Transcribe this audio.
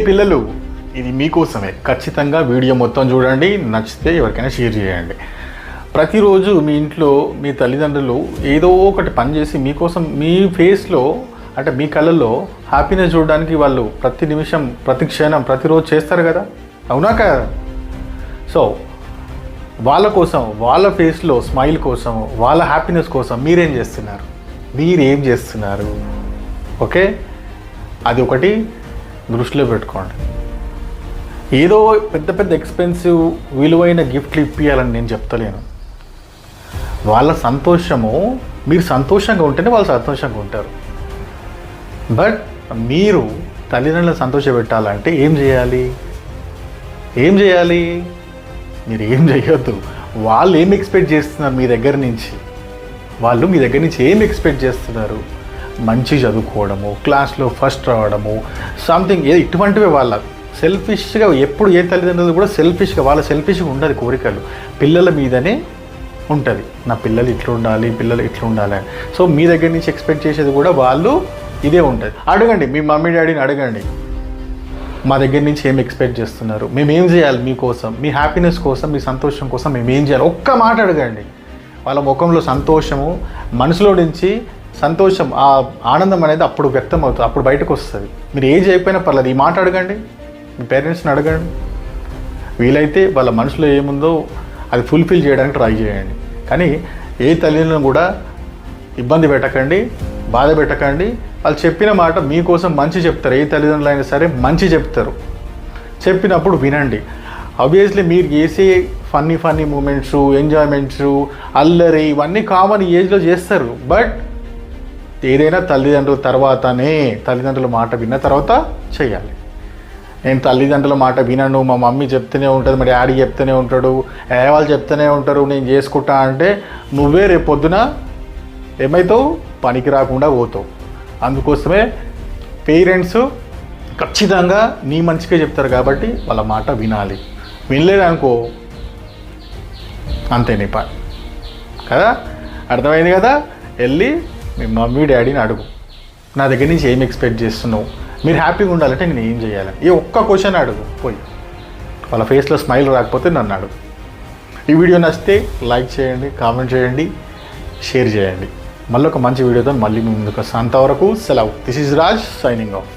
పిల్లలు, ఇది మీకోసమే. ఖచ్చితంగా వీడియో మొత్తం చూడండి, నచ్చితే ఎవరికైనా షేర్ చేయండి. ప్రతిరోజు మీ ఇంట్లో మీ తల్లిదండ్రులు ఏదో ఒకటి పని చేసి మీకోసం మీ ఫేస్లో అంటే మీ కళ్ళల్లో హ్యాపీనెస్ చూడడానికి వాళ్ళు ప్రతి నిమిషం ప్రతి క్షణం ప్రతిరోజు చేస్తారు కదా, అవునా కదా? సో వాళ్ళ కోసం, వాళ్ళ ఫేస్లో స్మైల్ కోసం, వాళ్ళ హ్యాపీనెస్ కోసం మీరేం చేస్తున్నారు? ఓకే, అది ఒకటి దృష్టిలో పెట్టుకోండి. ఏదో పెద్ద పెద్ద ఎక్స్పెన్సివ్ విలువైన గిఫ్ట్లు ఇప్పించాలని నేను చెప్తలేను. వాళ్ళ సంతోషము, మీరు సంతోషంగా ఉంటేనే వాళ్ళు సంతోషంగా ఉంటారు. బట్ మీరు తల్లిదండ్రులను సంతోషపెట్టాలంటే ఏం చేయాలి? మీరు ఏం చేయొద్దు. వాళ్ళు ఏం ఎక్స్పెక్ట్ చేస్తున్నారు మీ దగ్గర నుంచి? వాళ్ళు మీ దగ్గర నుంచి ఏం ఎక్స్పెక్ట్ చేస్తున్నారు? మంచి చదువుకోవడము, క్లాస్లో ఫస్ట్ రావడము, సంథింగ్ ఇటువంటివే. వాళ్ళ సెల్ఫిష్గా ఎప్పుడు ఏ తల్లిదండ్రులు కూడా వాళ్ళ సెల్ఫిష్గా ఉండదు. కోరికలు పిల్లల మీదనే ఉంటుంది. నా పిల్లలు ఇట్లా ఉండాలి, పిల్లలు ఇట్లా ఉండాలి అని. సో మీ దగ్గర నుంచి ఎక్స్పెక్ట్ చేసేది కూడా వాళ్ళు ఇదే ఉంటుంది. అడగండి, మీ మమ్మీ డాడీని అడగండి, మా దగ్గర నుంచి ఏం ఎక్స్పెక్ట్ చేస్తున్నారు, మేమేం చేయాలి మీకోసం, మీ హ్యాపీనెస్ కోసం, మీ సంతోషం కోసం మేమేం చేయాలి? ఒక్క మాట అడగండి. వాళ్ళ ముఖంలో సంతోషము, మనసులో నుంచి సంతోషం, ఆ ఆనందం అనేది అప్పుడు వ్యక్తం అవుతుంది, అప్పుడు బయటకు వస్తుంది. మీరు ఏం చేయకపోయినా పర్లేదు, ఈ మాట అడగండి, మీ పేరెంట్స్ని అడగండి. వీలైతే వాళ్ళ మనసులో ఏముందో అది ఫుల్ఫిల్ చేయడానికి ట్రై చేయండి. కానీ ఏ తల్లిదండ్రులను కూడా ఇబ్బంది పెట్టకండి, బాధ పెట్టకండి. వాళ్ళు చెప్పిన మాట మీకోసం మంచి చెప్తారు. ఏ తల్లిదండ్రులు అయినా సరే మంచి చెప్తారు. చెప్పినప్పుడు వినండి. ఆబ్వియస్లీ మీరు చేసే ఫన్నీ మూమెంట్స్, ఎంజాయ్మెంట్స్, అల్లరి ఇవన్నీ కామన్ ఏజ్లో చేస్తారు. బట్ ఏదైనా తల్లిదండ్రుల మాట విన్న తర్వాత చేయాలి. నేను తల్లిదండ్రుల మాట వినను, మా మమ్మీ చెప్తూనే ఉంటుంది, మా డాడీ చెప్తూనే ఉంటాడు, వాళ్ళు చెప్తూనే ఉంటారు, నేను చేసుకుంటా అంటే నువ్వే రేపు పొద్దున ఏమవుతావు? పనికి రాకుండా పోతావు. అందుకోసమే పేరెంట్స్ ఖచ్చితంగా నీ మంచిగా చెప్తారు కాబట్టి వాళ్ళ మాట వినాలి. వినలేదనుకో అంతే నీ పని కదా. అర్థమైంది కదా? వెళ్ళి మీ మమ్మీ డాడీని అడుగు, నా దగ్గర నుంచి ఏం ఎక్స్పెక్ట్ చేస్తున్నావు, మీరు హ్యాపీగా ఉండాలంటే నేను ఏం చేయాలి? ఈ ఒక్క క్వశ్చన్ అడుగు పోయి. వాళ్ళ ఫేస్లో స్మైల్ రాకపోతే నన్ను అడుగు. ఈ వీడియో నచ్చితే లైక్ చేయండి, కామెంట్ చేయండి, షేర్ చేయండి. మళ్ళీ ఒక మంచి వీడియోతో మళ్ళీ ముందుకు వస్తాను. అంతవరకు సెలవు. This is Raj signing off.